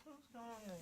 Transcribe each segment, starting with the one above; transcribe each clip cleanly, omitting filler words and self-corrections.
What's going on there?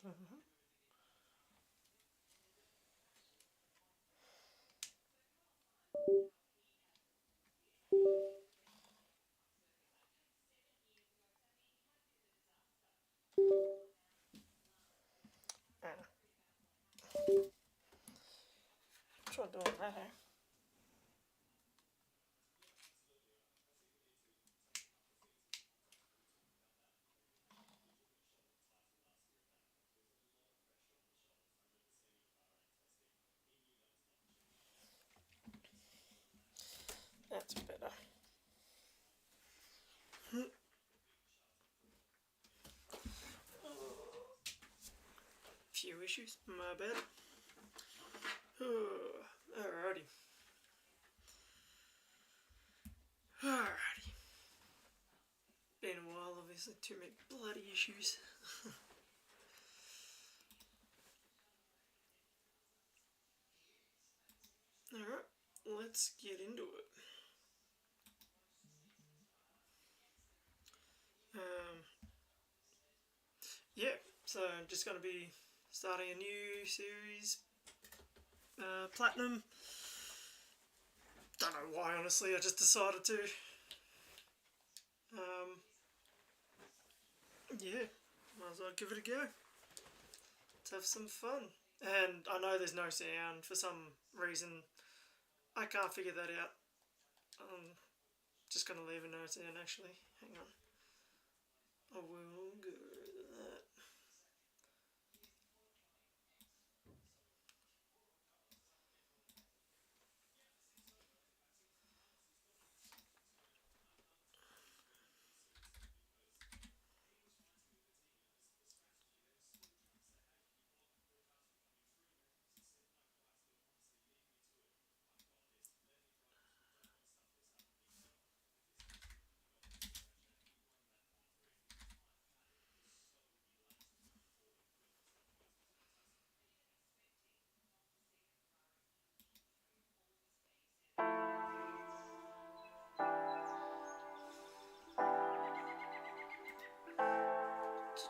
Mm-hmm. Yeah. Try doing that, eh? That's better. Few issues, my bad. Alrighty. Alrighty. Been a while, obviously. Too many bloody issues. Alright, let's get into it. Um, yeah, so I'm just going to be starting a new series, Platinum. Don't know why, honestly, I just decided to. Yeah, might as well give it a go. Let's have some fun. And I know there's no sound for some reason. I can't figure that out. I'm just going to leave a no sound actually. Hang on. I will go that.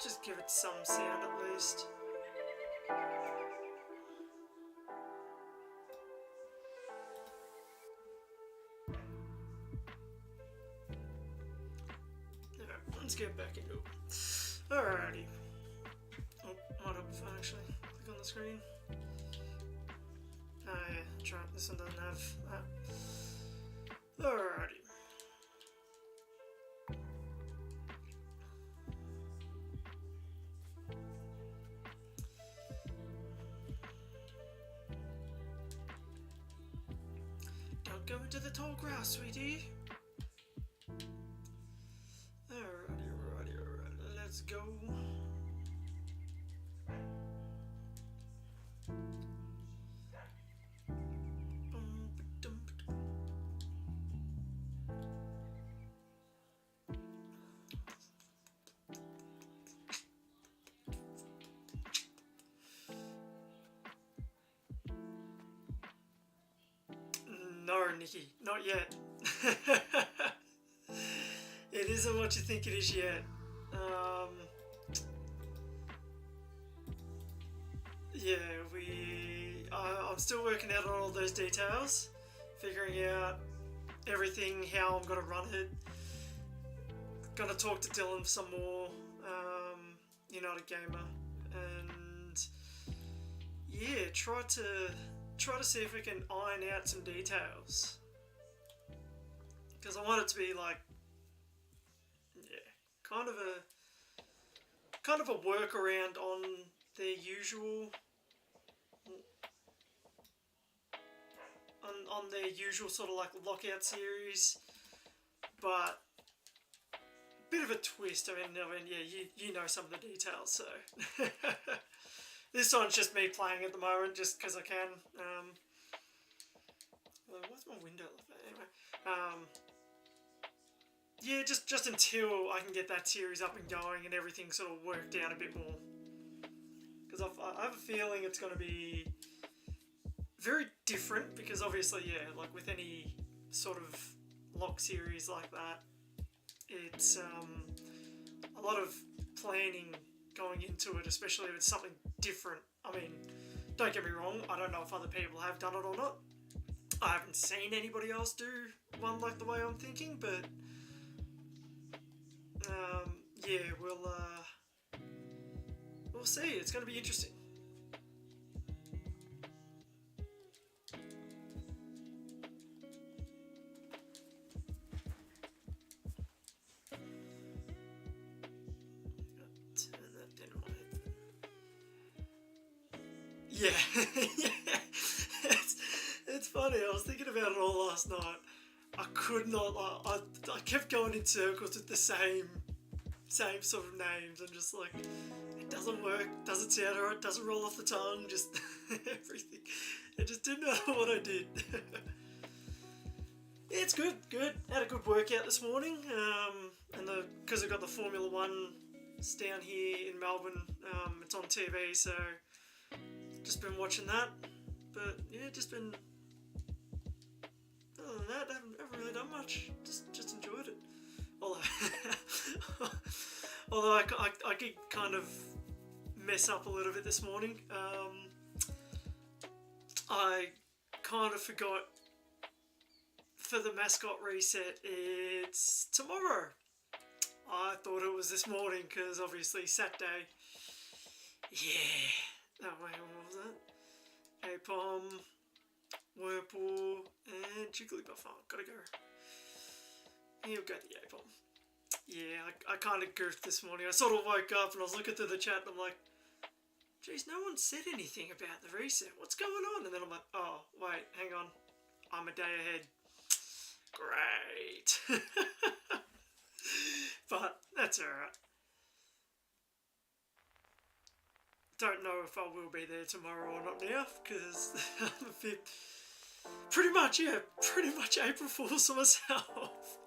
Just give it some sound at least. Alright, let's get back into it. Alrighty. Oh, might help if I actually click on the screen. Oh yeah, try it. This one doesn't have that. Alrighty. Don't go into the tall grass, sweetie. Alrighty, let's go. No, Nikki, not yet. isn't what you think it is yet. Yeah, I'm still working out on all those details, figuring out everything, how I'm gonna run it. Gonna talk to Dylan for some more, United Gamer, and yeah, try to see if we can iron out some details, because I want it to be like, yeah, kind of a workaround on their usual. On their usual sort of like lockout series, but bit of a twist. I mean, yeah, you know some of the details, so this one's just me playing at the moment, just because I can. What's my window like? Anyway, yeah, just until I can get that series up and going and everything sort of worked out a bit more, because I have a feeling it's going to be very different, because obviously, yeah, like with any sort of lock series like that, it's a lot of planning going into it, especially if it's something different. I mean, don't get me wrong, I don't know if other people have done it or not. I haven't seen anybody else do one like the way I'm thinking, but yeah, we'll see. It's going to be interesting. Yeah, yeah. It's funny. I was thinking about it all last night. I could not. I kept going in circles with the same sort of names. I'm just like, it doesn't work. Doesn't sound right. Doesn't roll off the tongue. Just everything. It just didn't matter what I did. Yeah, it's good. Good. Had a good workout this morning. And because I got the Formula One down here in Melbourne. It's on TV, so. Just been watching that, but yeah, just been. Other than that, I haven't really done much. Just enjoyed it. Although I did kind of mess up a little bit this morning. I kind of forgot for the mascot reset. It's tomorrow. I thought it was this morning because obviously Saturday. Yeah. No, wait, what was that? Apom, Whirlpool, and Jigglypuff. Oh, gotta go. He'll go the Apom. Yeah, I kind of goofed this morning. I sort of woke up and I was looking through the chat and I'm like, geez, no one said anything about the reset. What's going on? And then I'm like, oh, wait, hang on. I'm a day ahead. Great. But that's alright. Don't know if I will be there tomorrow or not now, because I'm a bit, pretty much April Fool's for myself.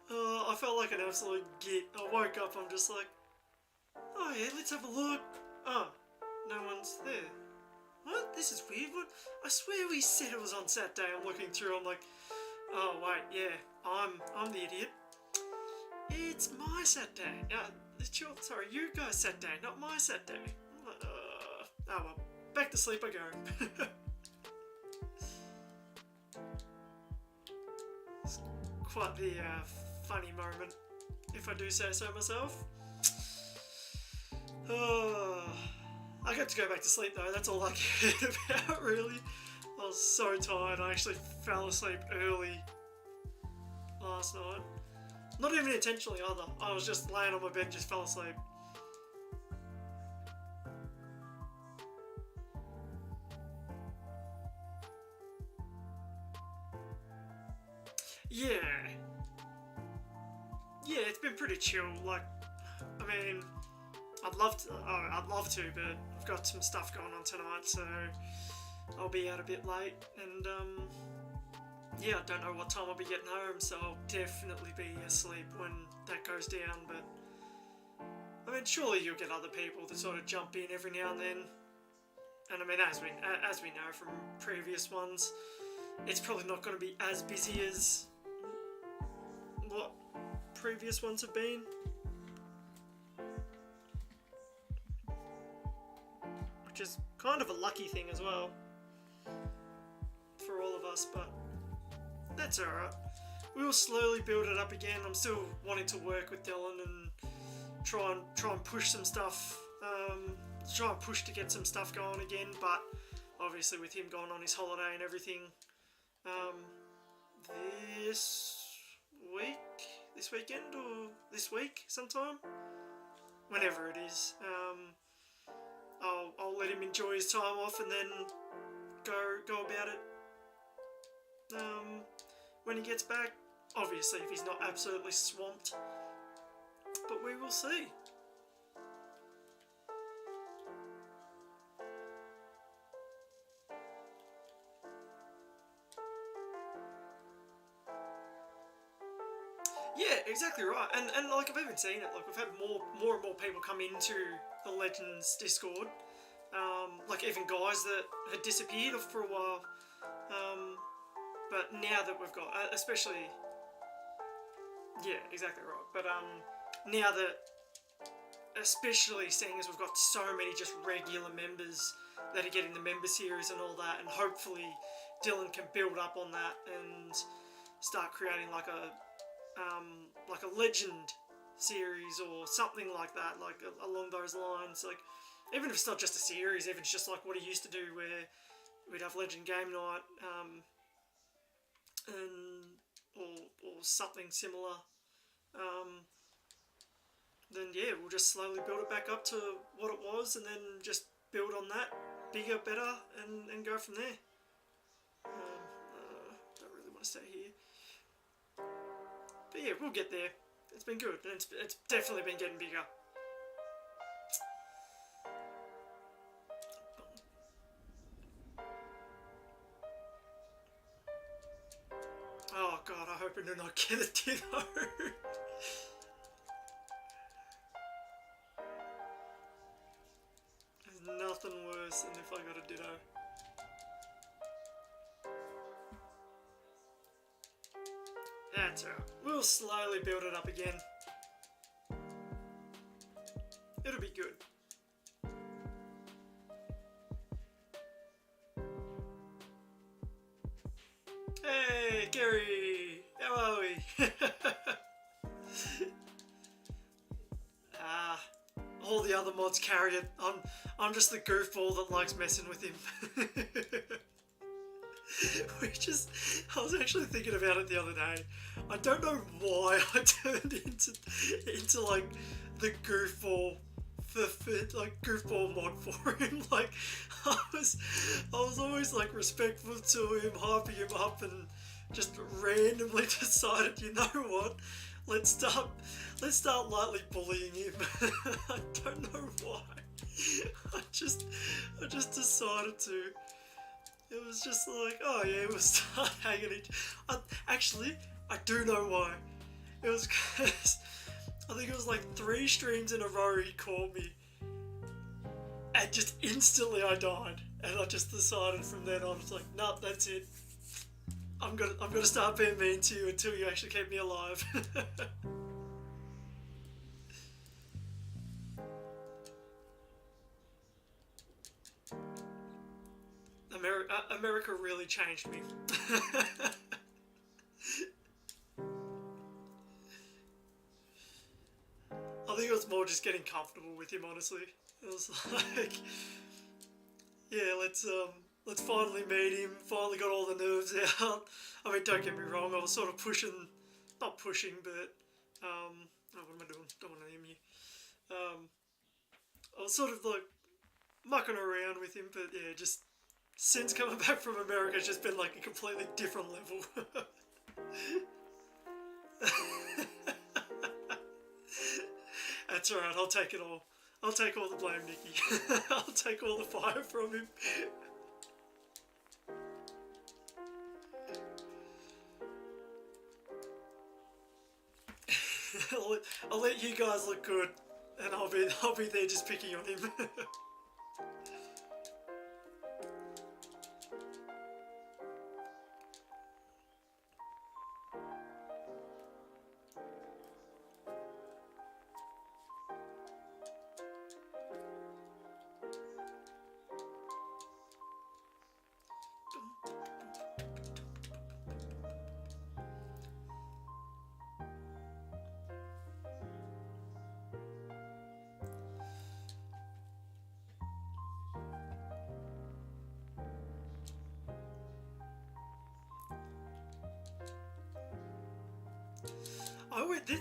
I felt like an absolute git. I woke up, I'm just like, oh yeah, let's have a look. Oh, no one's there. What? This is weird. What? I swear we said it was on Saturday. I'm looking through, I'm like, oh wait, yeah, I'm the idiot. It's my Saturday. Sorry, you guys Saturday, not my Saturday. Oh well, back to sleep I go. It's quite the funny moment, if I do say so myself. I got to go back to sleep though, that's all I cared about really. I was so tired, I actually fell asleep early last night. Not even intentionally either. I was just laying on my bed and just fell asleep. Yeah. Yeah, it's been pretty chill. Like, I mean, I'd love to, but I've got some stuff going on tonight, so I'll be out a bit late. And, yeah, I don't know what time I'll be getting home, so I'll definitely be asleep when that goes down, but I mean, surely you'll get other people to sort of jump in every now and then. And I mean, as we know from previous ones, it's probably not going to be as busy as what previous ones have been. Which is kind of a lucky thing as well for all of us, but that's alright. We'll slowly build it up again. I'm still wanting to work with Dylan and try and push some stuff, try and push to get some stuff going again, but obviously with him going on his holiday and everything, this weekend or this week sometime, whenever it is, I'll let him enjoy his time off and then go about it when he gets back. Obviously, if he's not absolutely swamped, but we will see. Yeah, exactly right. And like I've even seen it. Like we've had more and more people come into the Legends Discord. Like even guys that had disappeared for a while. But now that we've got, especially, yeah, exactly right. But now that, especially seeing as we've got so many just regular members that are getting the member series and all that, and hopefully Dylan can build up on that and start creating like a legend series or something like that, like along those lines. Like even if it's not just a series, even if it's just like what he used to do, where we'd have Legend Game Night, or something similar. Then yeah, we'll just slowly build it back up to what it was, and then just build on that, bigger, better, and go from there. Don't really want to stay here, but yeah, we'll get there. It's been good, and it's definitely been getting bigger. Oh god, I hope I do not get a ditto. There's nothing worse than if I got a ditto. That's alright. We'll slowly build it up again. It'll be good. Hey, Gary! How are we? All the other mods carry it. I'm just the goofball that likes messing with him. I was actually thinking about it the other day. I don't know why I turned into like the goofball like goofball mod for him. Like I was always like respectful to him, hyping him up, and just randomly decided, you know what? Let's start lightly bullying him. I don't know why. I just decided to. It was just like, oh yeah, we'll start hanging each. Actually, I do know why. It was because I think it was like 3 streams in a row he called me, and just instantly I died. And I just decided from then on, it's like, nah, that's it. I'm gonna start being mean to you until you actually keep me alive. America really changed me. I think it was more just getting comfortable with him, honestly. It was like, yeah, let's finally meet him. Finally got all the nerves out. I mean, don't get me wrong, I was sort of not pushing, but oh, what am I doing? Don't want to name you. I was sort of like mucking around with him, but yeah, just since coming back from America, it's just been like a completely different level. That's alright, I'll take it all. I'll take all the blame, Nikki. I'll take all the fire from him. I'll let you guys look good, and I'll be there just picking on him.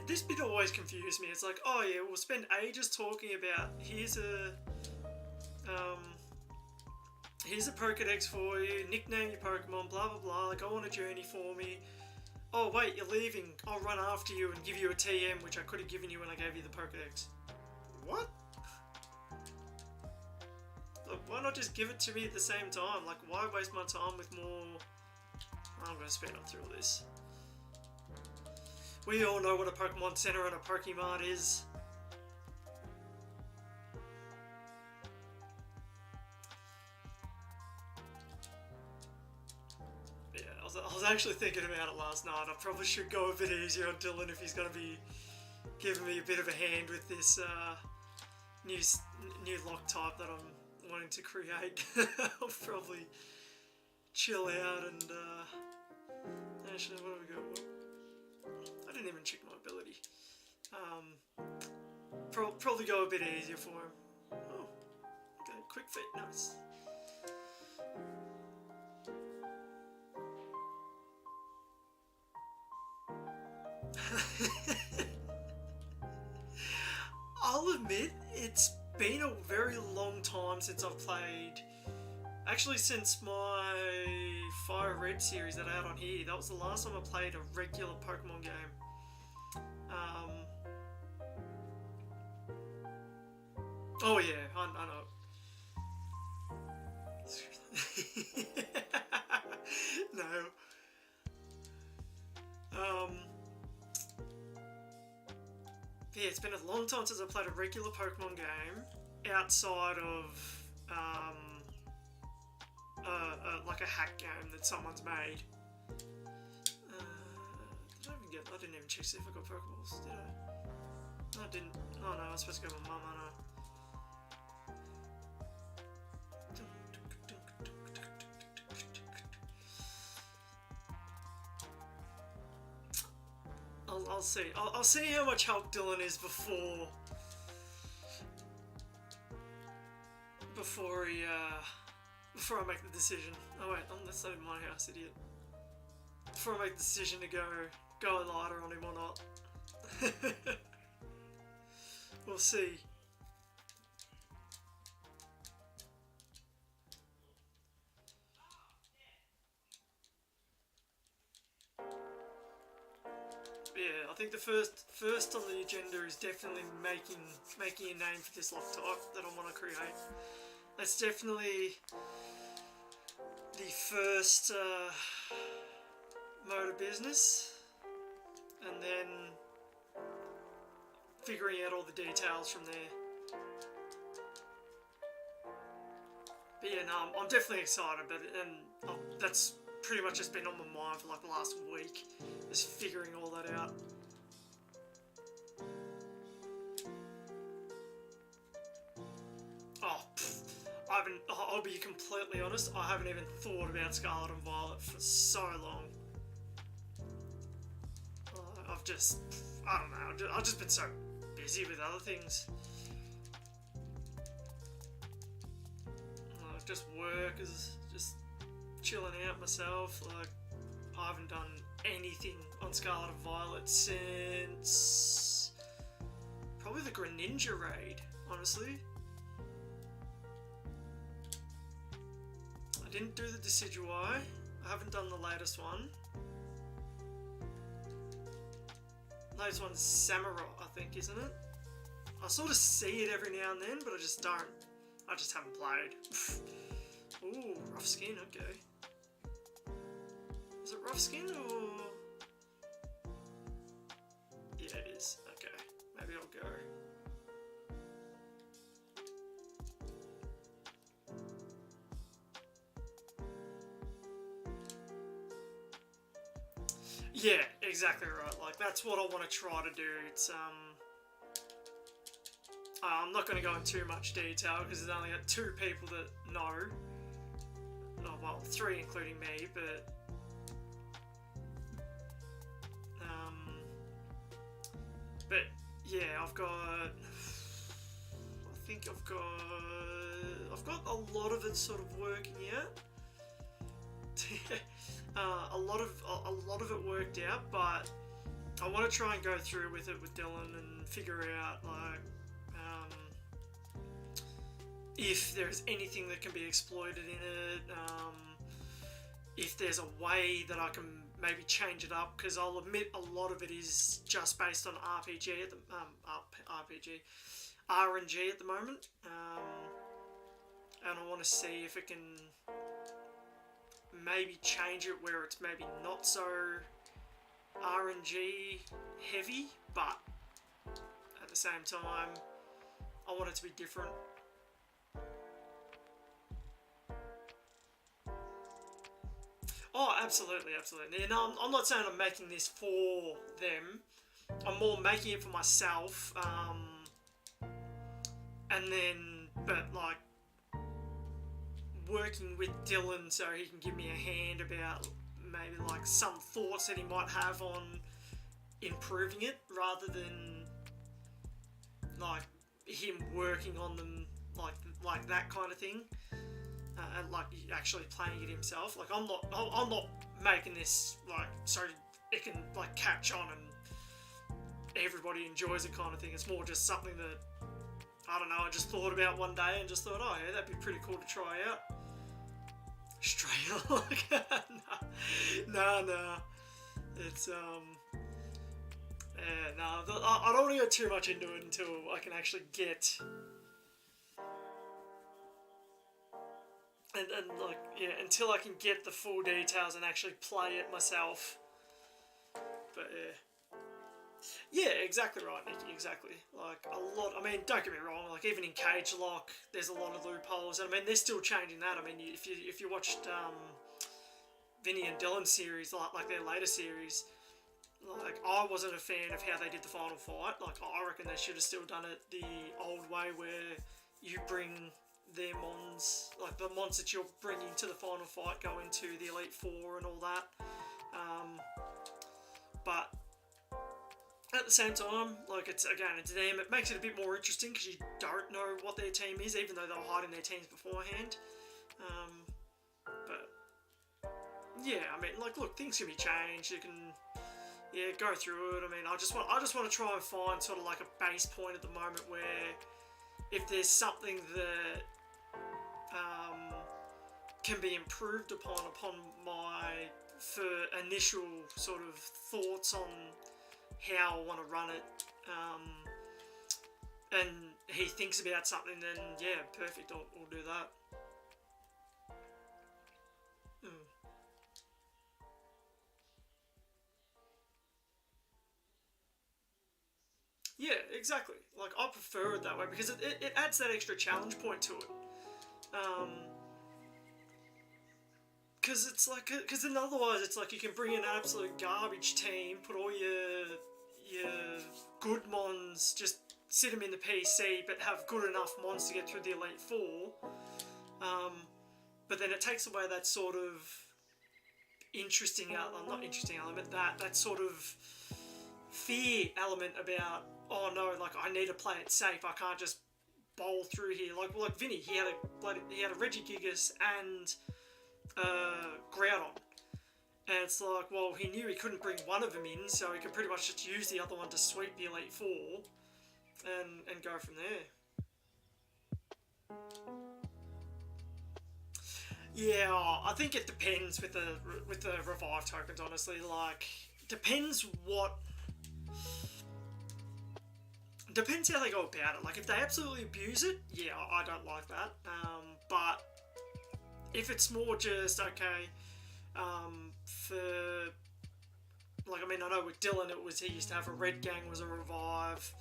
this bit always confused me. It's like, oh yeah, we'll spend ages talking about here's a Pokedex for you, nickname your Pokemon, blah blah blah, go on a journey for me. Oh wait, you're leaving, I'll run after you and give you a TM, which I could have given you when I gave you the Pokedex. What? Look, why not just give it to me at the same time? Like, why waste my time with more... I'm going to speed up through all this. We all know what a Pokemon Center and a Pokemart is. Yeah, I was actually thinking about it last night. I probably should go a bit easier on Dylan if he's going to be giving me a bit of a hand with this new lock type that I'm wanting to create. I'll probably chill out and actually, what do we got? I didn't even check my ability. Probably go a bit easier for him. Oh, okay, quick feet, nice. I'll admit, it's been a very long time since I've played. Actually, since my Fire Red series that I had on here, that was the last time I played a regular Pokemon game. Oh yeah, I know. No. Yeah, it's been a long time since I played a regular Pokemon game outside of like a hack game that someone's made. I didn't even check see if I got Pokeballs, did I? No, I didn't. Oh no, I was supposed to go with my mum, aren't I? I'll see. I'll see how much help Dylan is before I make the decision. Oh wait, that's not even my house, idiot. Before I make the decision to go lighter on him or not. We'll see. Yeah, I think the first on the agenda is definitely making a name for this lock type that I want to create. That's definitely the first mode of business, and then figuring out all the details from there. But yeah, no, I'm definitely excited about it, and that's pretty much just been on my mind for like the last week, is figuring all that out. I'll be completely honest, I haven't even thought about Scarlet and Violet for so long. I don't know, I've just been so busy with other things. Just work, is just chilling out myself. Like, I haven't done anything on Scarlet and Violet since probably the Greninja raid, honestly. I didn't do the Decidueye. I haven't done the latest one. Latest one's Samurott, I think, isn't it? I sort of see it every now and then, but I just don't. I just haven't played. Ooh, rough skin, okay. Is it rough skin or... Yeah, it is. Okay, maybe I'll go. Yeah, exactly right. Like, that's what I want to try to do. It's, I'm not going to go in too much detail because there's only got 2 people that know. Oh, well, 3 including me, but... But, yeah, I've got a lot of it sort of working out. a lot of it worked out, but I want to try and go through with it with Dylan and figure out like if there's anything that can be exploited in it, if there's a way that I can maybe change it up, because I'll admit a lot of it is just based on RPG at the RNG at the moment, and I want to see if it can maybe change it where it's maybe not so RNG heavy, but at the same time I want it to be different. Oh, absolutely, absolutely. And I'm not saying I'm making this for them. I'm more making it for myself. And then, but like, working with Dylan so he can give me a hand about maybe like some thoughts that he might have on improving it, rather than like him working on them like that kind of thing. And like actually playing it himself. Like I'm not making this like so it can like catch on and everybody enjoys it kind of thing. It's more just something that I don't know, I just thought about one day and just thought, oh yeah, that'd be pretty cool to try out. Straight on, like nah. It's I don't want to go too much into it until I can actually get. And like, yeah, until I can get the full details and actually play it myself. But yeah, exactly right, Nikki, exactly. Like, a lot, I mean, don't get me wrong, like, even in Cage Lock, there's a lot of loopholes, and I mean, they're still changing that. I mean, if you watched Vinny and Dylan's series, like their later series, like, I wasn't a fan of how they did the final fight. Like, I reckon they should have still done it the old way, where you bring their mons, like the mons that you're bringing to the final fight, go into the Elite Four and all that. But at the same time, like, it's them. It makes it a bit more interesting because you don't know what their team is, even though they were hiding their teams beforehand. But yeah, I mean, like, look, things can be changed. You can go through it. I mean, I just want to try and find sort of like a base point at the moment where if there's something that can be improved upon my initial sort of thoughts on how I want to run it, and he thinks about something, then yeah, perfect, I'll do that. Yeah, exactly. Like, I prefer it that way because it adds that extra challenge point to it. Because it's like, because then otherwise it's like you can bring in an absolute garbage team, put all your good mons, just sit them in the PC, but have good enough mons to get through the Elite Four. But then it takes away that sort of not interesting element, that sort of fear element about, oh no, like, I need to play it safe. I can't just bowl through here. Like Vinny, he had a Regigigas and Groudon, and it's like, well, he knew he couldn't bring one of them in, so he could pretty much just use the other one to sweep the Elite Four, and go from there. Yeah, I think it depends with the revive tokens. Honestly, like, depends how they go about it. Like, if they absolutely abuse it, yeah, I don't like that. But if it's more just, okay, for, like, I mean, I know with Dylan he used to have a red gang was a revive,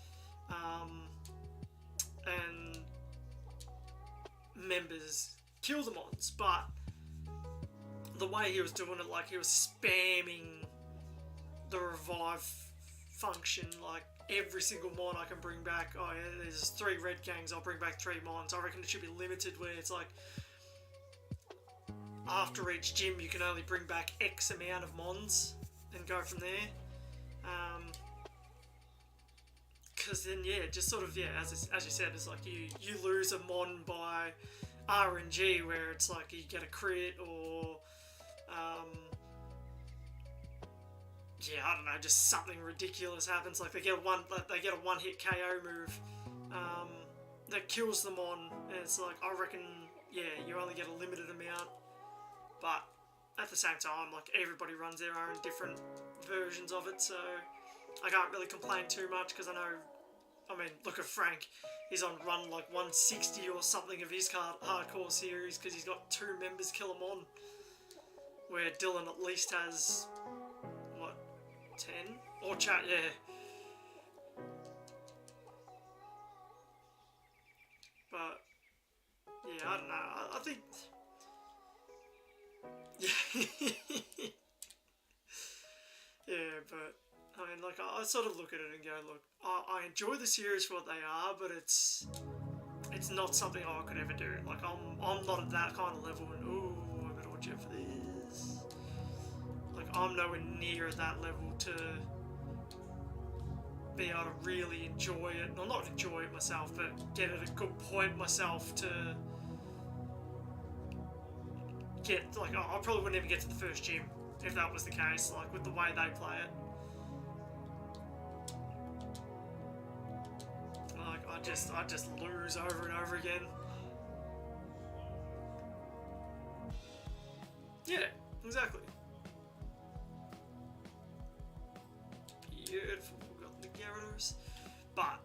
and members kill the mons, but the way he was doing it, like, he was spamming the revive function, like, every single mon I can bring back. Oh yeah, there's 3 red gangs, I'll bring back 3 mons. I reckon it should be limited, where it's like, after each gym you can only bring back X amount of mons and go from there. Because then, yeah, just sort of, yeah, as you said, it's like you lose a mon by RNG, where it's like you get a crit, or yeah, I don't know, just something ridiculous happens. Like they get a one-hit KO move that kills them on, and it's like, I reckon, yeah, you only get a limited amount, but at the same time, like, everybody runs their own different versions of it, so I can't really complain too much, because I mean, look at Frank, he's on run like 160 or something of his hardcore series, because he's got 2 members kill him on, where Dylan at least has, what, 10? Or chat, yeah. But, yeah, I don't know, I think... Yeah. Yeah, but, I mean, like, I sort of look at it and go, look, I enjoy the series for what they are, but it's not something I could ever do. Like, I'm not at that kind of level, and, ooh, I better watch out for this. Like, I'm nowhere near at that level to be able to really enjoy it. Well, not enjoy it myself, but get at a good point myself to get, like, I probably wouldn't even get to the first gym if that was the case, like, with the way they play it. Like, I just lose over and over again. Yeah, exactly. Beautiful, got the Gyarados. But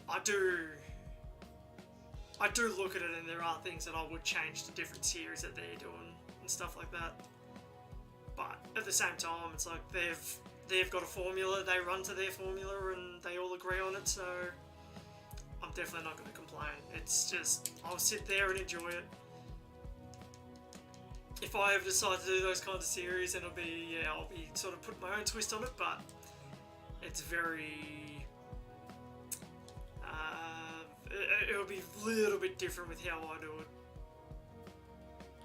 I do look at it, and there are things that I would change to different series that they're doing and stuff like that. But at the same time, it's like they've got a formula, they run to their formula, and they all agree on it, so I'm definitely not going to complain. It's just, I'll sit there and enjoy it. If I ever decide to do those kinds of series, then I'll be sort of putting my own twist on it, but it's very... it'll be a little bit different with how I do it.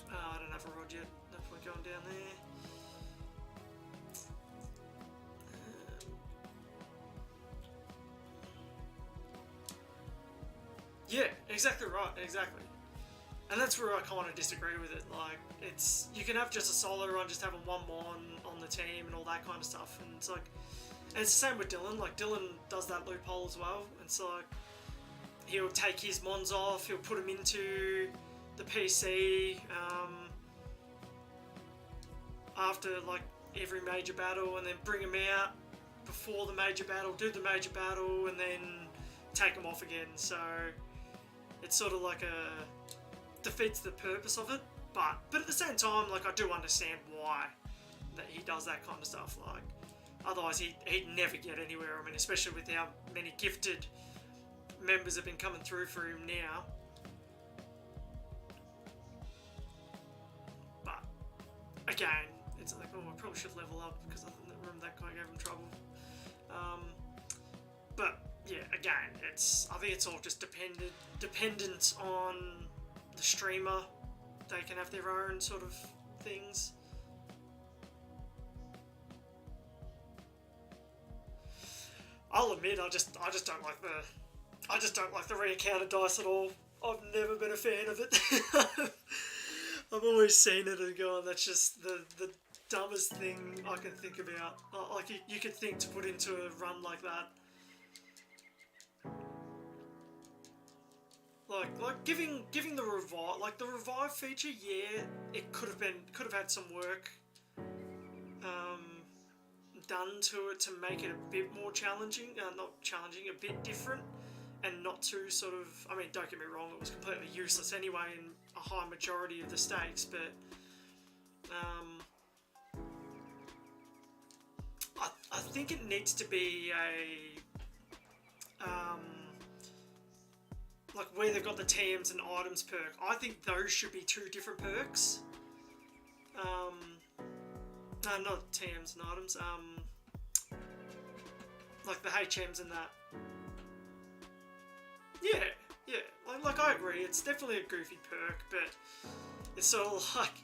I don't have a rod yet, no point going down there. Yeah, exactly right, exactly. And that's where I kind of disagree with it. Like, you can have just a solo run, just having one mon on the team and all that kind of stuff. And it's like, and it's the same with Dylan. Like, Dylan does that loophole as well. And so, like, he'll take his mons off, he'll put them into the PC after, like, every major battle, and then bring them out before the major battle, do the major battle, and then take them off again. So it's sort of like defeats the purpose of it, but at the same time, like, I do understand why that he does that kind of stuff. Like, otherwise he'd never get anywhere. I mean, especially with how many gifted members have been coming through for him now. But again, it's like, oh, I probably should level up, because I remember that guy gave him trouble. But yeah, again, I think it's all just dependent on the streamer. They can have their own sort of things. I'll admit, I just don't like the re-encounter dice at all. I've never been a fan of it. I've always seen it and gone, that's just the dumbest thing I can think about. Like, you could think to put into a run like that. Like giving the revive feature, yeah, it could have had some work done to it to make it a bit more challenging, not challenging, a bit different, and not too sort of, I mean, don't get me wrong, it was completely useless anyway in a high majority of the stakes, but I think it needs to be like where they've got the TMs and items perk. I think those should be 2 different perks. No, not TMs and items. Like the HMs and that. Yeah. Like I agree. It's definitely a goofy perk, but it's sort of like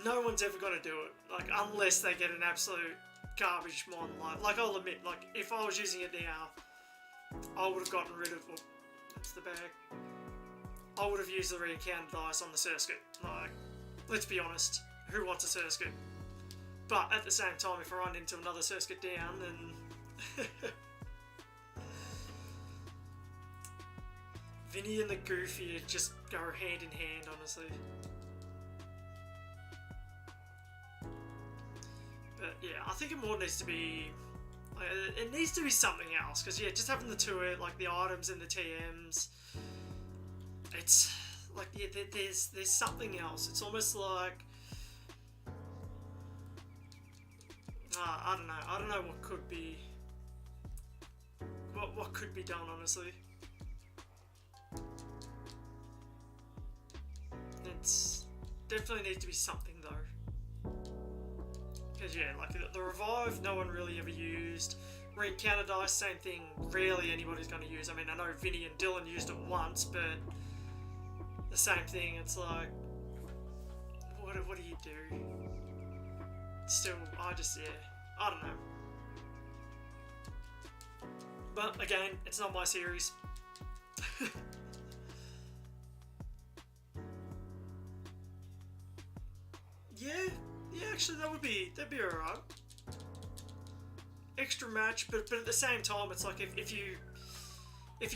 no one's ever gonna do it. Like, unless they get an absolute garbage mon. Like I'll admit, like, if I was using it now, I would have gotten rid of. Oh, that's the bag. I would have used the re-encounter dice on the Surskit. Like, let's be honest, who wants a Surskit? But at the same time, if I run into another Surskit down, then Vinny and the Goofy just go hand in hand, honestly. But yeah, I think it more needs to be, like, it needs to be something else, because yeah, just having the two, like the items and the TMs, it's like, yeah, there's something else. It's almost like, I don't know what could be, what could be done, honestly. It's definitely needs to be something though. Because yeah, like the revive, no one really ever used. Re-encounter dice, same thing. Rarely anybody's going to use. I mean, I know Vinny and Dylan used it once, but the same thing. It's like, what do you do? Still, I don't know. But again, it's not my series. Yeah, actually that'd be alright. Extra match, but at the same time, it's like if you're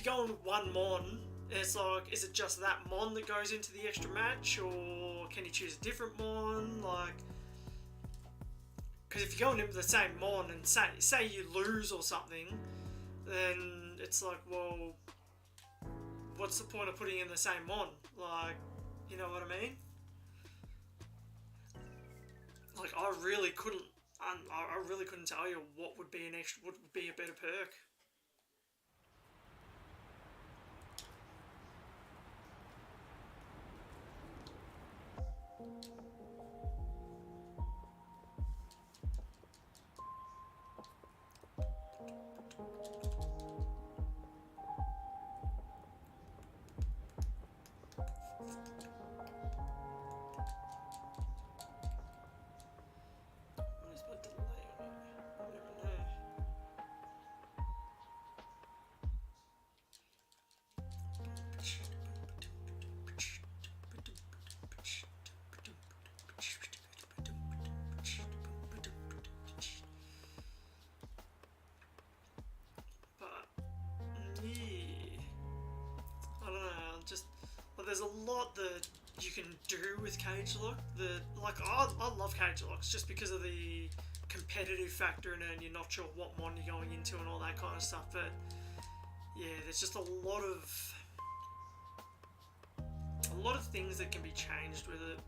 going with one mon, it's like, is it just that mon that goes into the extra match, or can you choose a different mon? Like, because if you're going in with the same mon and say you lose or something, then it's like, well, what's the point of putting in the same mon? Like, you know what I mean? Like, I really couldn't tell you what would be a better perk. There's a lot that you can do with cage lock. I love cage locks just because of the competitive factor in it, and you're not sure what mon you're going into and all that kind of stuff. But yeah, there's just a lot of things that can be changed with it.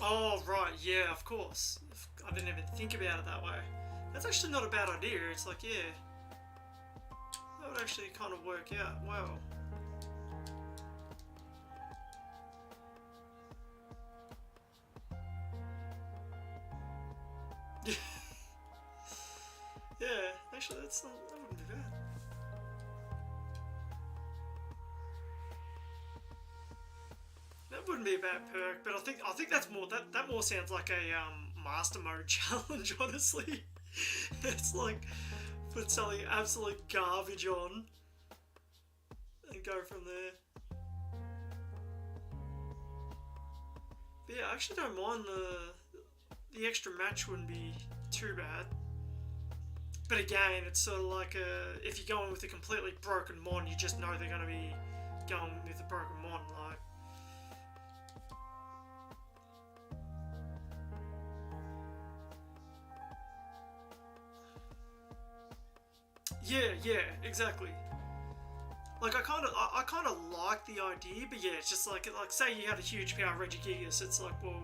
Oh, right, yeah, of course. I didn't even think about it that way. That's actually not a bad idea. It's like, yeah, that would actually kind of work out well. Yeah, actually, that wouldn't be bad. That wouldn't be a bad perk, but I think that's more that more sounds like a master mode challenge, honestly. It's like put something absolute garbage on and go from there. But yeah, I actually don't mind the extra match wouldn't be too bad. But again, it's sort of like if you're going with a completely broken mon, you just know they're going to be going with a broken mon, like. Yeah, exactly. Like I kind of like the idea, but yeah, it's just like say you had a huge power Regigigas, it's like, well,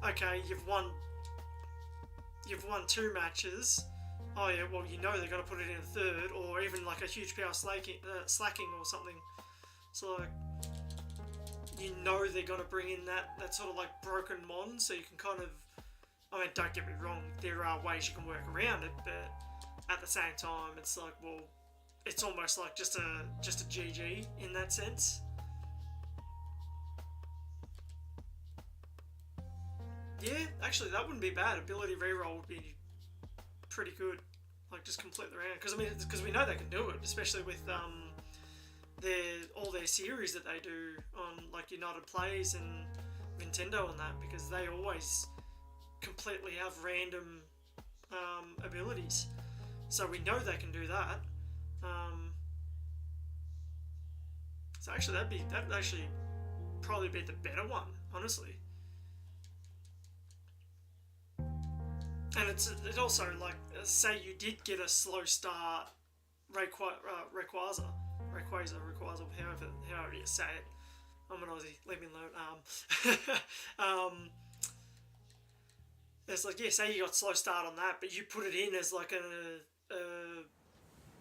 okay, you've won 2 matches. Oh yeah, well, you know they're gonna put it in a third, or even like a huge power slacking or something. So like, you know they're gonna bring in that sort of like broken mon, so you can kind of, I mean, don't get me wrong, there are ways you can work around it, but at the same time, it's like, well, it's almost like just a GG in that sense. Yeah, actually, that wouldn't be bad. Ability reroll would be pretty good. Like, just completely around. Because, I mean, because we know they can do it, especially with all their series that they do on, like, United Plays and Nintendo and that, because they always completely have random abilities. So we know they can do that. So actually, that'd actually probably be the better one, honestly. And it's also like, say you did get a slow start Rayquaza, however you say it. I'm an Aussie, leave me alone. It's like, yeah, say you got slow start on that, but you put it in as like a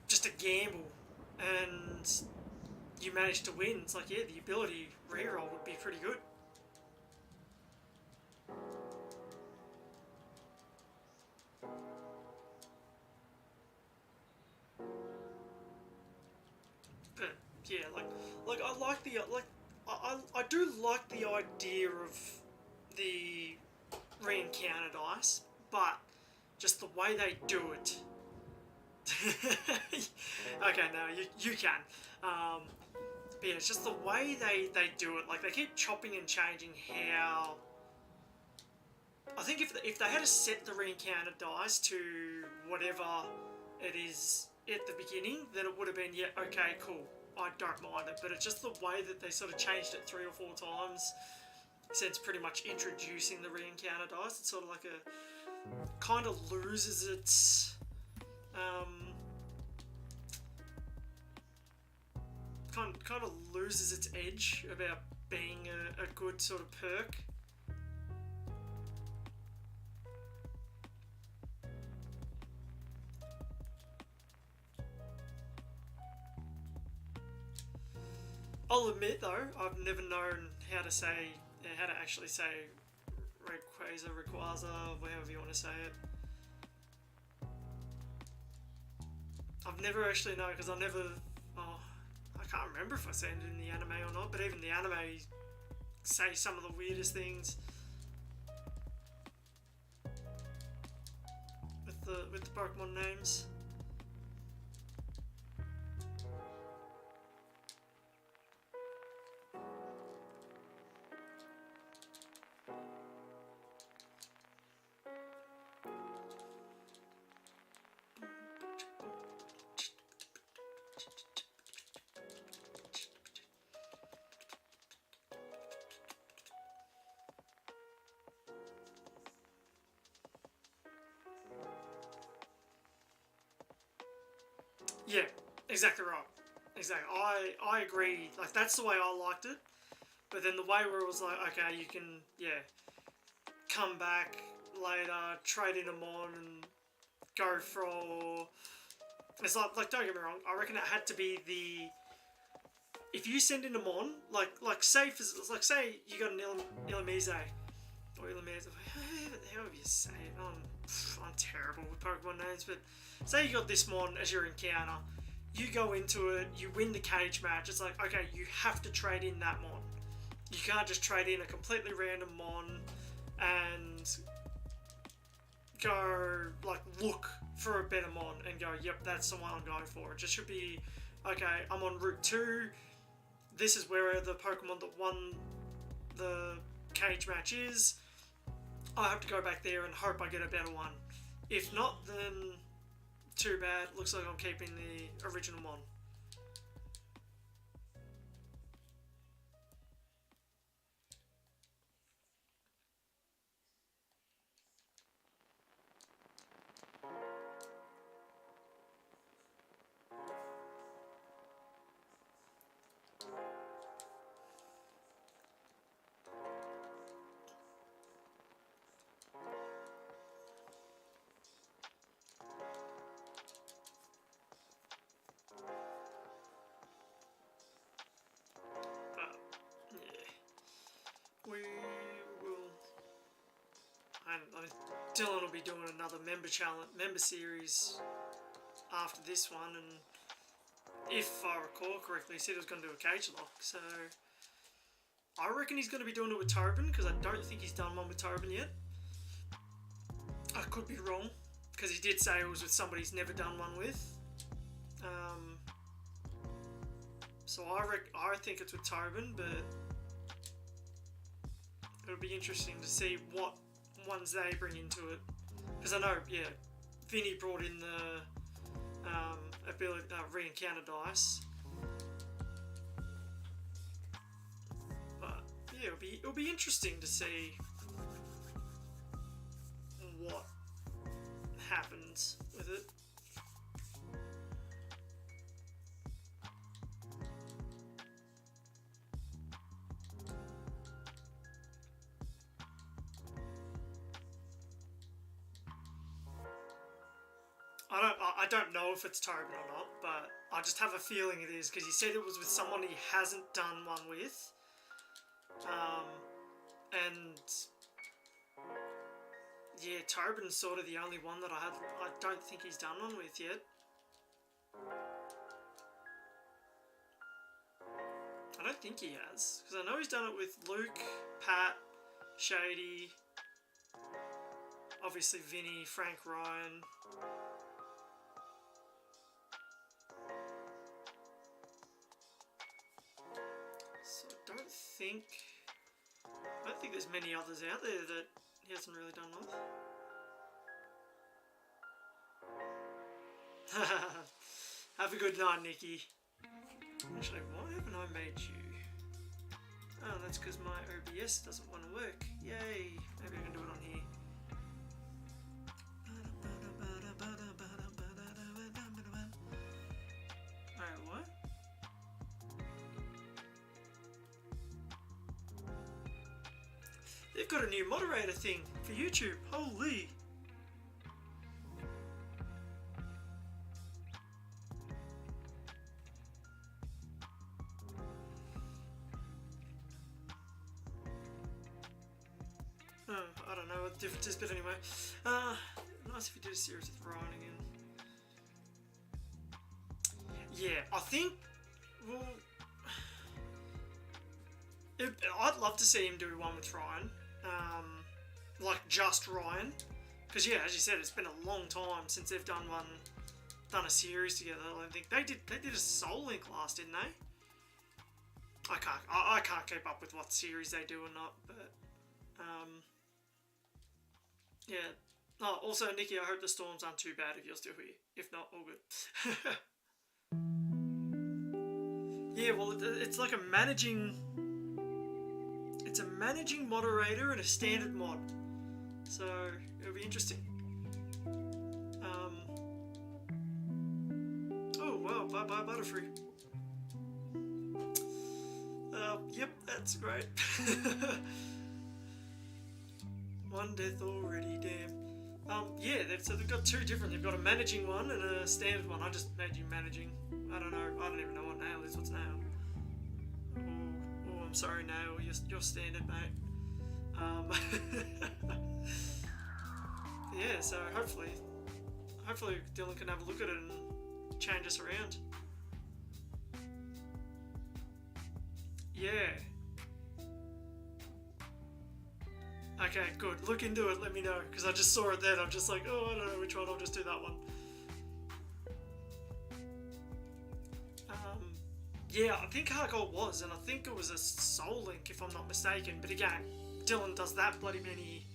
just a gamble, and you managed to win. It's like, yeah, the ability reroll would be pretty good. But yeah, like I like the I do like the idea of the re-encounter dice, but just the way they do it. Okay, no, you can. But yeah, it's just the way they do it. Like, they keep chopping and changing how. I think if they had to set the re-encounter dice to whatever it is at the beginning, then it would have been, yeah, okay, cool, I don't mind it. But it's just the way that they sort of changed it 3 or 4 times since pretty much introducing the re-encounter dice. It's sort of like a kind of loses its kind of loses its edge about being a good sort of perk. I'll admit though, I've never known how to actually say Rayquaza, however you want to say it. I've never actually known, because I can't remember if I said it in the anime or not, but even the anime say some of the weirdest things with the Pokemon names. Yeah, exactly right. Exactly. I agree. Like, that's the way I liked it. But then the way where it was like, okay, you can, yeah, come back later, trade in them on, and go for. It's like don't get me wrong. I reckon it had to be the. If you send in them on, say you got an Illumise, or Illumise, however you say it. I'm terrible with Pokemon names, but say you got this mon as your encounter, you go into it, you win the cage match. It's like, okay, you have to trade in that mon. You can't just trade in a completely random mon and go look for a better mon and go, yep, that's the one I'm going for. It just should be, okay, I'm on Route 2. This is where the Pokemon that won the cage match is. I have to go back there and hope I get a better one. If not, then too bad. Looks like I'm keeping the original mon. We will. And Dylan will be doing another member series after this one, and if I recall correctly, he said he was going to do a cage lock. So I reckon he's going to be doing it with Tobin, because I don't think he's done one with Tobin yet. I could be wrong. because he did say it was with somebody he's never done one with. So I think it's with Tobin, but it'll be interesting to see what ones they bring into it. Because I know, yeah, Vinny brought in the ability re-encounter dice, but yeah, it'll be interesting to see what happens with it. I don't know if it's Tobin or not, but I just have a feeling it is, because he said it was with someone he hasn't done one with. And yeah, Tobin's sort of the only one that I don't think he's done one with yet. I don't think he has, because I know he's done it with Luke, Pat, Shady, obviously Vinny, Frank Ryan. So I don't think there's many others out there that he hasn't really done with. Have a good night, Nikki. Actually, why haven't I made you? Oh, that's because my OBS doesn't want to work. Yay! Maybe I can do it on here. Alright, what? They've got a new moderator thing for YouTube. Holy! I don't know what the difference is, but anyway. Nice if you did a series with Ryan again. Yeah, I think, well, I'd love to see him do one with Ryan. Like just Ryan. Because yeah, as you said, it's been a long time since they've done a series together. I think they did a Soul Link last, didn't they? I can't keep up with what series they do or not, but yeah. Oh, also, Nikki, I hope the storms aren't too bad if you're still here. If not, all good. Yeah, well, it's like a managing moderator and a standard mod. So, it'll be interesting. Oh, wow, bye-bye Butterfree. Yep, that's great. One death already, damn. Yeah, they've got two different. They've got a managing one and a standard one. I just made you managing. I don't know. I don't even know what nail is. What's nail? Oh, I'm sorry, nail. You're standard, mate. Yeah. So hopefully Dylan can have a look at it and change us around. Yeah. Okay, good. Look into it, let me know. Because I just saw it then. I'm just like, oh, I don't know which one. I'll just do that one. Yeah, I think Hardcore was, and I think it was a Soul Link, if I'm not mistaken. But again, Dylan does that bloody many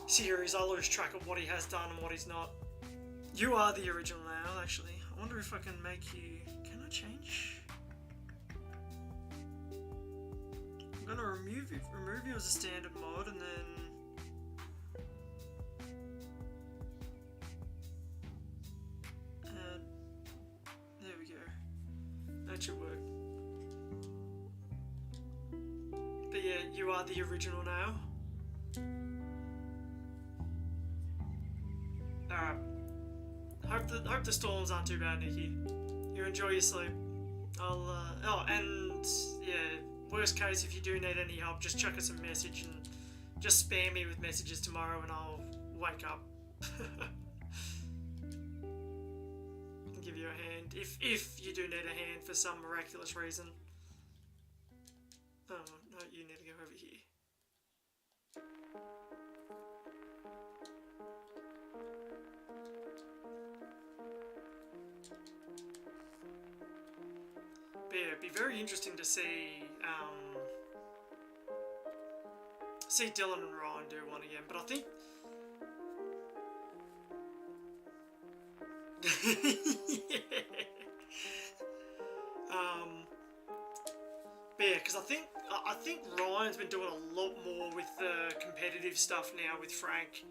series. I lose track of what he has done and what he's not. You are the original now, actually. I wonder if I can make you... Can I change? I'm gonna remove you as a standard mod, and then there we go. That should work. But yeah, you are the original now. Alright. Hope the storms aren't too bad, Nikki. You enjoy your sleep. Oh, and yeah. Worst case, if you do need any help, just chuck us a message and just spam me with messages tomorrow and I'll wake up. And give you a hand. If you do need a hand for some miraculous reason. Oh, no, you need to go over here. yeah, it'd be very interesting to see see Dylan and Ryan do one again. But I think yeah. But yeah, because I think Ryan's been doing a lot more with the competitive stuff now with Frank,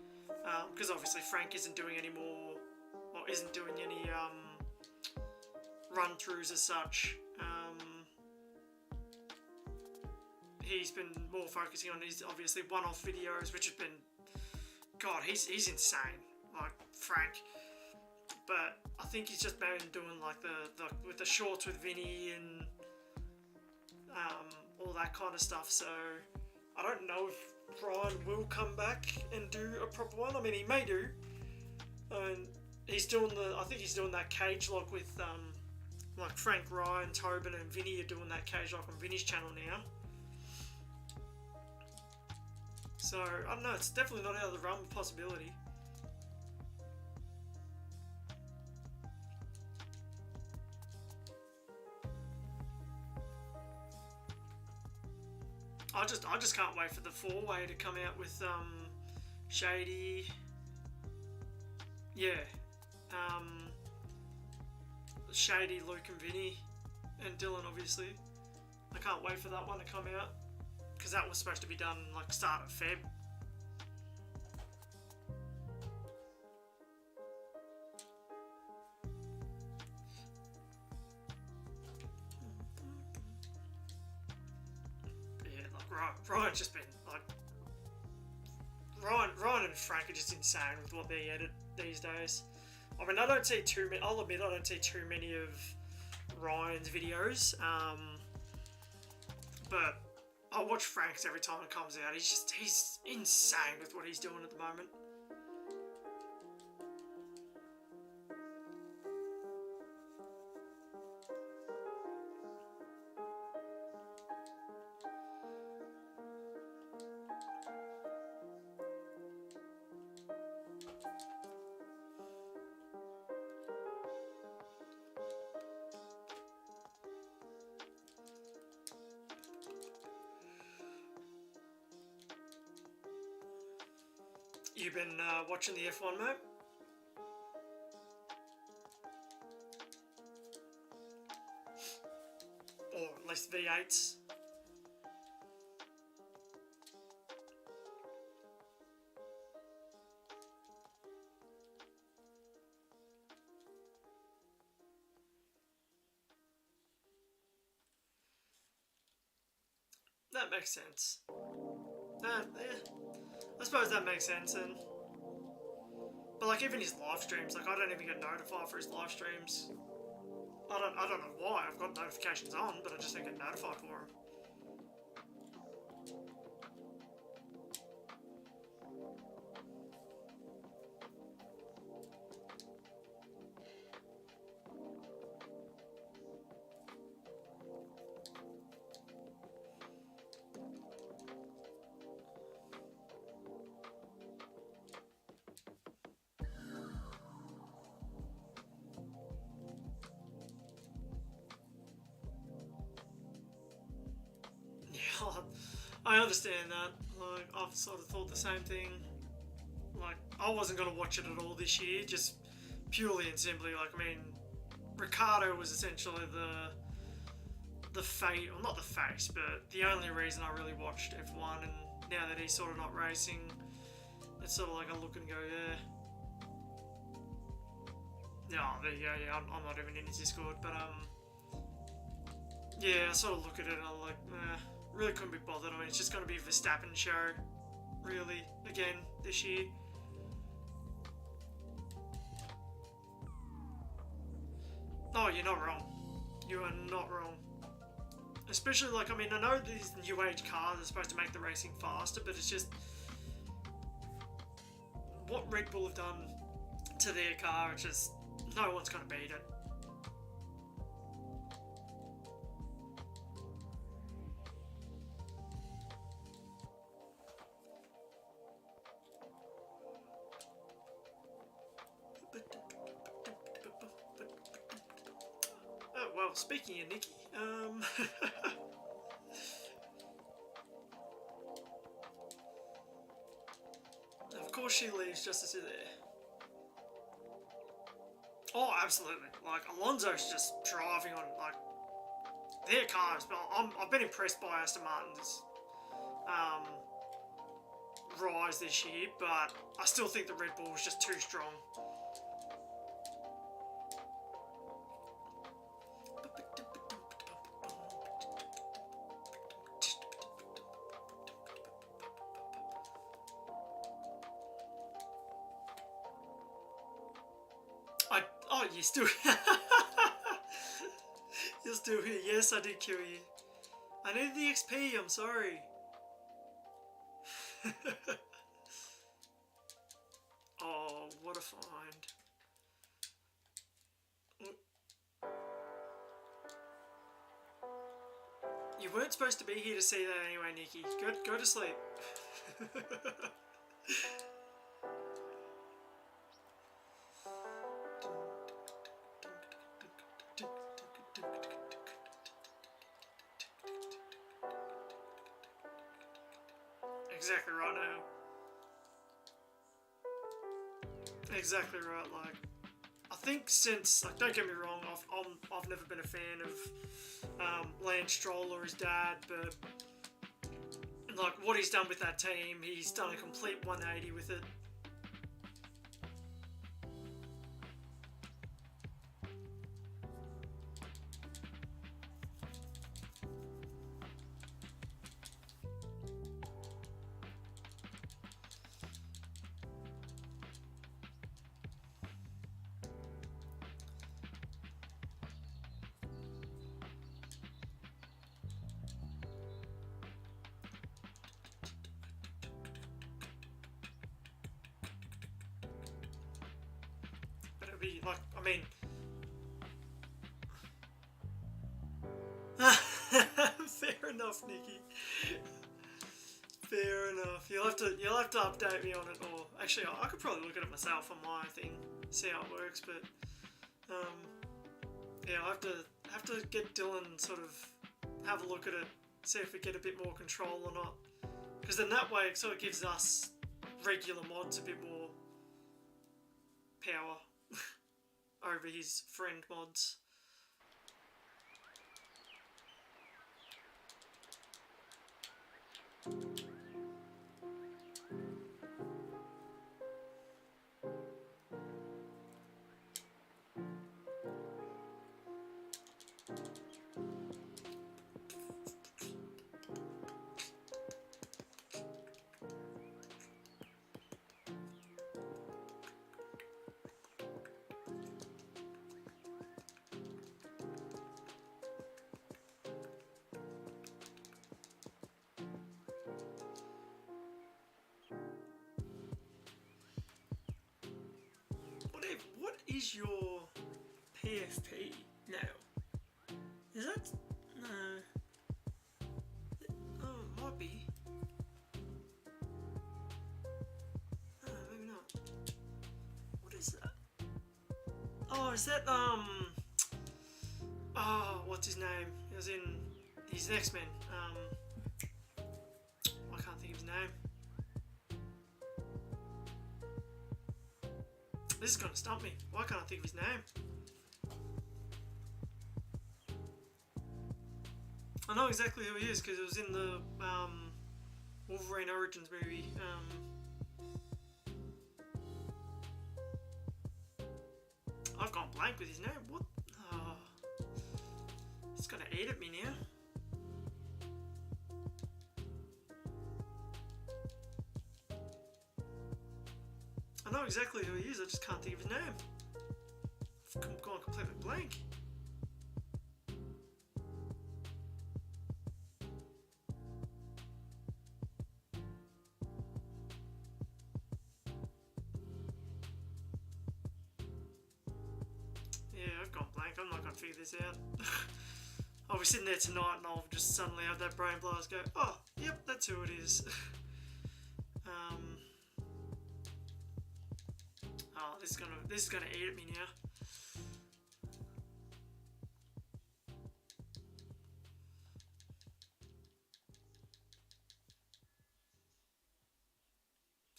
because obviously Frank isn't doing any more, or isn't doing any run-throughs as such. He's been more focusing on his obviously one-off videos, which have been, God, he's insane, like Frank. But I think he's just been doing like the with the shorts with Vinny and all that kind of stuff. So I don't know if Ryan will come back and do a proper one. I mean, he may do. And he's doing I think he's doing that cage lock with like Frank, Ryan, Tobin, and Vinny are doing that cage lock on Vinny's channel now. So I don't know. It's definitely not out of the realm of possibility. I just can't wait for the 4-way to come out with Shady, yeah, Shady, Luke and Vinny, and Dylan obviously. I can't wait for that one to come out, because that was supposed to be done like start of Feb. Ryan's just been like Ryan and Frank are just insane with what they edit these days. I mean, I don't see too many. I'll admit I don't see too many of Ryan's videos, but I watch Frank's every time it comes out. He's insane with what he's doing at the moment. You've been watching the F1, mate? Or at least V8s? That makes sense. Yeah. I suppose that makes sense, and but like even his live streams, like I don't even get notified for his live streams. I don't know why. I've got notifications on, but I just don't get notified for them. I understand that. Like, I've sort of thought the same thing. Like, I wasn't going to watch it at all this year, just purely and simply. Like, I mean, Ricardo was essentially the face, well, not the face, but the only reason I really watched F1. And now that he's sort of not racing, it's sort of like I look and go, yeah, there you go. Yeah, I'm not even in his Discord, but yeah, I sort of look at it and I'm like, really couldn't be bothered. I mean, it's just going to be a Verstappen show, really, again, this year. Oh, you're not wrong. You are not wrong. Especially, like, I mean, I know these new age cars are supposed to make the racing faster, but it's just what Red Bull have done to their car, it's just no one's going to beat it. well, speaking of Nikki, of course she leaves just to sit there. Oh, absolutely. Like, Alonso's just driving on, like, their cars. But I've been impressed by Aston Martin's rise this year, but I still think the Red Bull was just too strong. Oh, you're still... You're still here. Yes, I did kill you. I needed the XP, I'm sorry. Oh, what a find. You weren't supposed to be here to see that anyway, Nikki. Go to sleep. Exactly right now. Exactly right. Like, I think since, like, don't get me wrong, I've never been a fan of Lance Stroll or his dad, but like what he's done with that team, he's done a complete 180 with it. But it'll be like, I mean, fair enough, Nikki. Fair enough. You'll have to update me on it, or actually, I could probably look at it myself on my thing, see how it works. But yeah, I have to get Dylan sort of have a look at it, see if we get a bit more control or not. Because then that way it sort of gives us regular mods a bit more power over his friend mods. What is your PFP now? Is that... no. Oh, it might be. Oh, maybe not. What is that? Oh, is that, oh, what's his name? He was in... He's an X-Men. I can't think of his name. This is gonna stump me. Why can't I think of his name? I know exactly who he is because it was in the Wolverine Origins movie. I've gone blank with his name. What? Oh, it's gonna eat at me now. I know exactly who he is, I just can't think of his name. I've gone completely blank. Yeah, I've gone blank, I'm not going to figure this out. I'll be sitting there tonight and I'll just suddenly have that brain blast go, oh, yep, that's who it is. Oh, this is gonna eat at me now.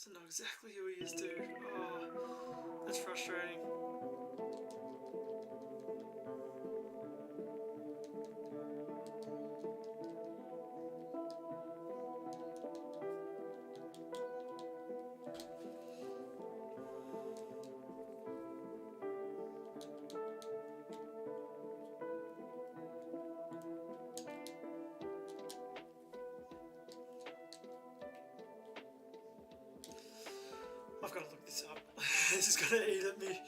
Doesn't know exactly who he is to. Oh, that's frustrating. I've got to look this up. This is going to eat at me.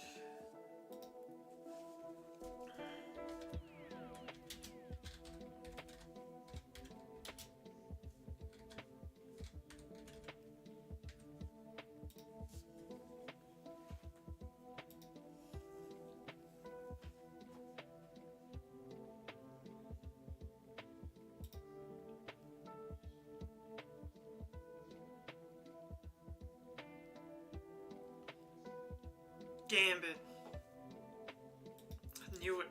Gambit. I knew it.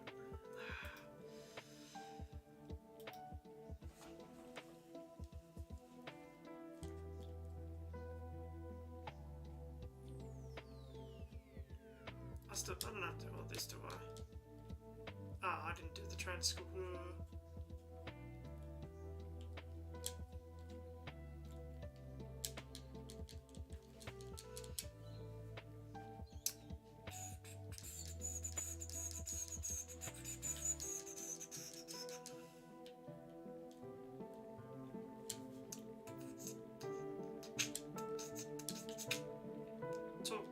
I don't have to do all this, do I? Ah, I didn't do the transcript. Talk.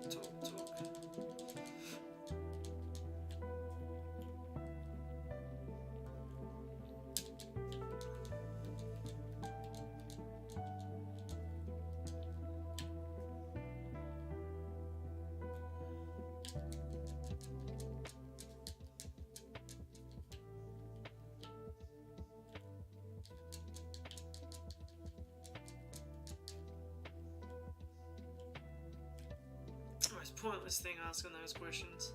Most pointless thing asking those questions.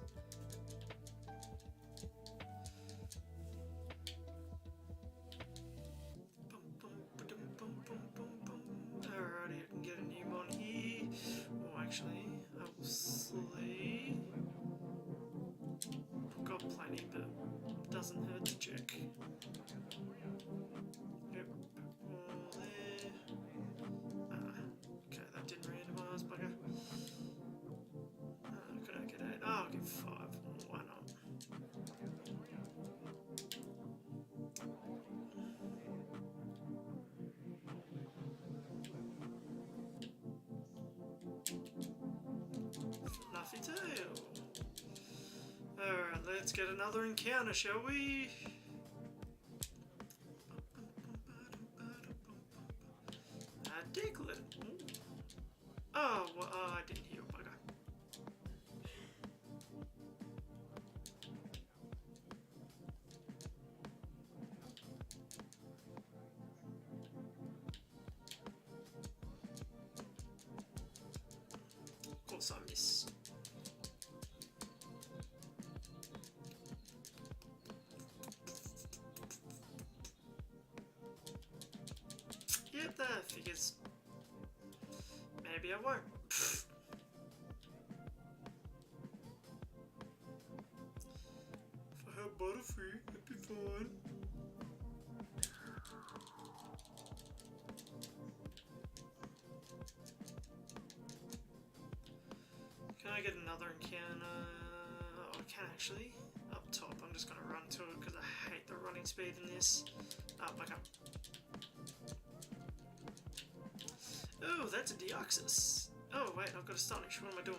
Alrighty, I can get a new one here. Or actually, I will see. I've got plenty, but it doesn't hurt to check. Yep, all there. Okay, that didn't randomise, bugger. Could I get 8? Oh, I'll give 5. Why not? Fluffy tail. Alright, let's get another encounter, shall we? A Diglett. Oh, well, I didn't hear a bugger. Of course I miss. Yep, that figures. Maybe I won't. If I have Butterfree, it'd be fine. Can I get another encounter? Oh, I can actually. Up top, I'm just gonna run to it because I hate the running speed in this. Oh, back up. Oh, that's a Deoxys. Oh, wait, I've got Astonish. What am I doing?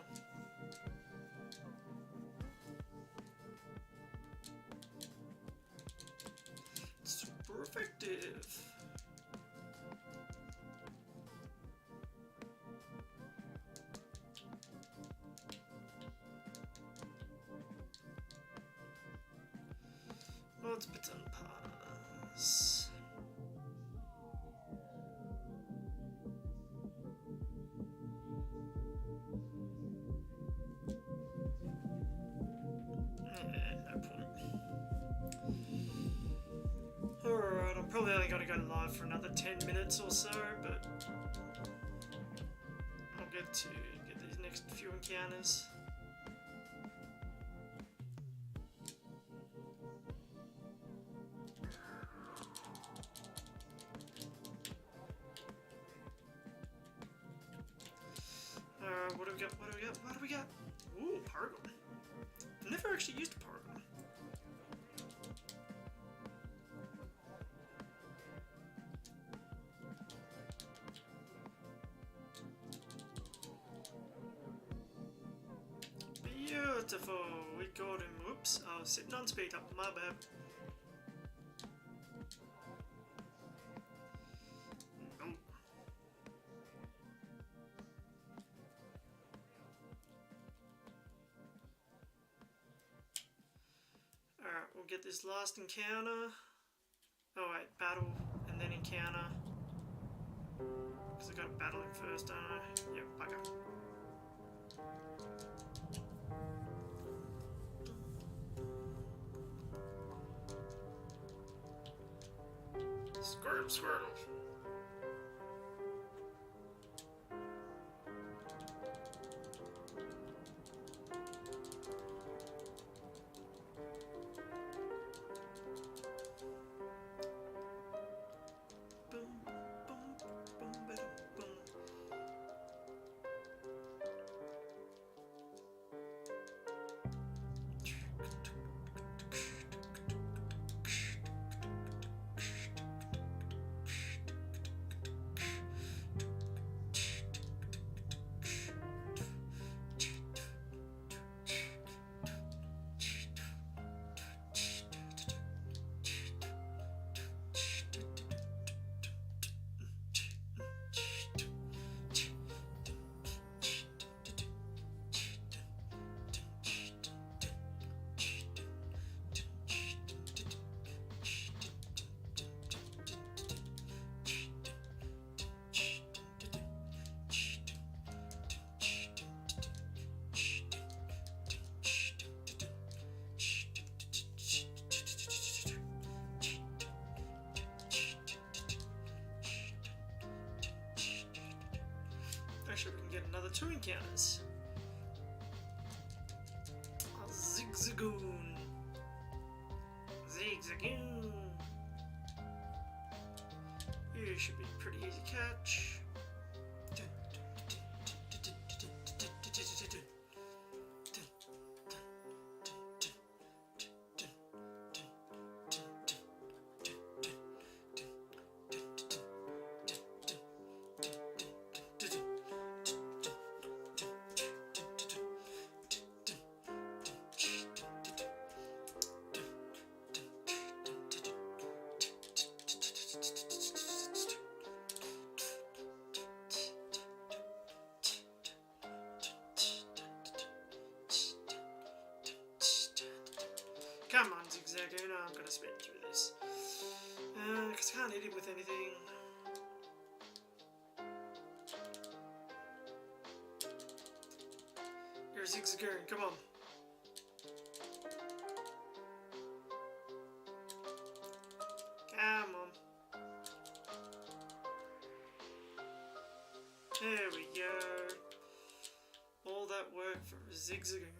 Super effective. What's Baton Pass? Alright, I'm probably only going to go live for another 10 minutes or so, but I'll target to get these next few encounters. What do we got? What do we got? What do we got? Ooh, Paragon. Never actually used a Paragon. Beautiful. We got him. Whoops. I was sitting on speed up. My bad. We'll get this last encounter. Oh wait, battle and then encounter. Because I got battling first, don't I? Yep, bugger. Squirtle, squirtle. Actually, we can get another 2 encounters. A Zigzagoon. Zigzagoon. You should be pretty easy catch. Come on, Zigzagoon, I'm gonna speed through this. Because I can't hit him with anything. You're Zigzagoon, come on. Come on. There we go. All that work for a Zigzagoon.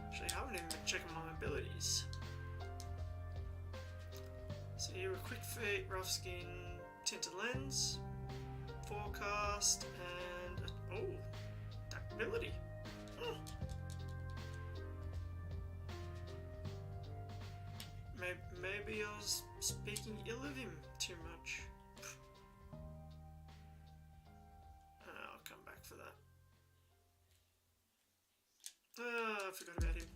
Actually, I haven't even been checking my abilities. So you're a quick feet, rough skin, tinted lens, forecast, and ability. Maybe I was speaking ill of him too much. I'll come back for that. I forgot about him.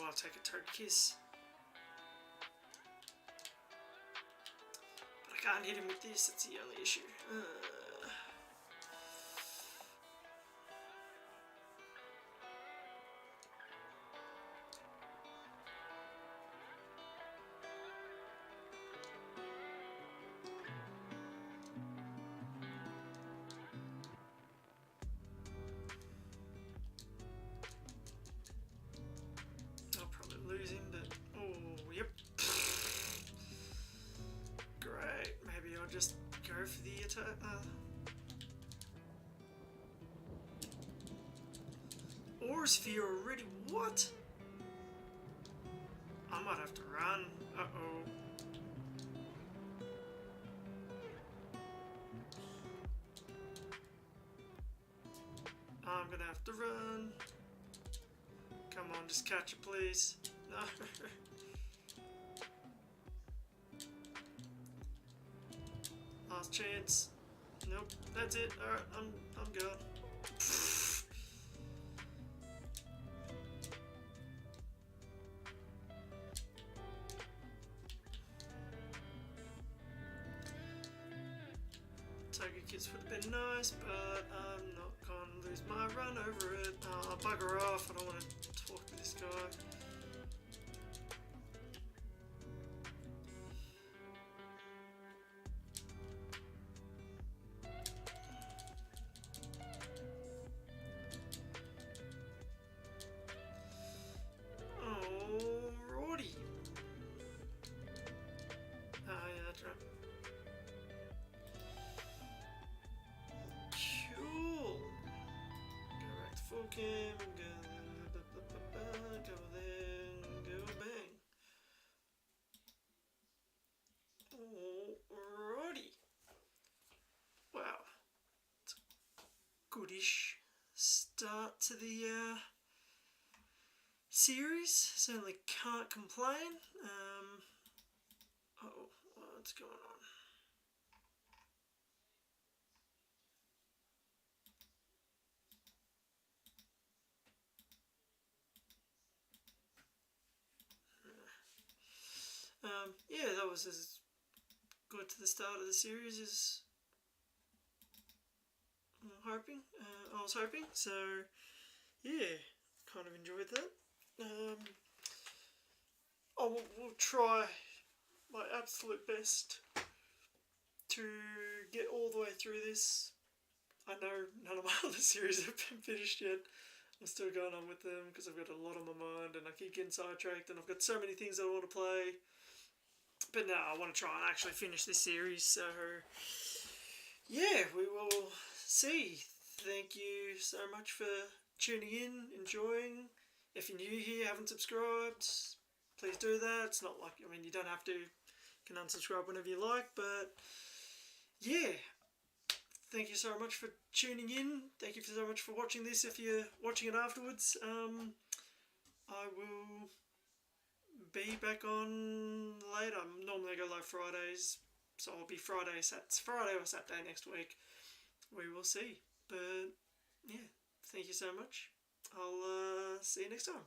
I'll take a Togekiss. But I can't hit him with this, that's the only issue. I'll probably lose him, but oh, yep. Great, maybe I'll just go for the attack. Aura Sphere already? What? I might have to run. Uh-oh. I'm gonna have to run. Come on, just catch it, please. No. Last chance. Nope, that's it. Alright, I'm gone. Togekiss would have been nice, but I'm not gonna lose my run over it. I'll bugger off. I don't want to talk to this guy. Alrighty. Oh yeah, that's right. Cool. Go back to full cam and go there and go bang. Alrighty. Wow. It's a goodish start to the series. Certainly can't complain. Uh-oh, what's going on? Yeah, that was as good to the start of the series as I was hoping. So, yeah, kind of enjoyed that. I will try my absolute best to get all the way through this. I know none of my other series have been finished yet. I'm still going on with them because I've got a lot on my mind and I keep getting sidetracked and I've got so many things I want to play. But no, I want to try and actually finish this series, so yeah, we will see. Thank you so much for tuning in, enjoying. If you're new here, haven't subscribed, please do that. It's not like, I mean, you don't have to, you can unsubscribe whenever you like, but yeah. Thank you so much for tuning in. Thank you so much for watching this if you're watching it afterwards. I will be back on later. Normally I go live Fridays, so I'll be Friday or Saturday next week. We will see. But yeah, thank you so much. I'll see you next time.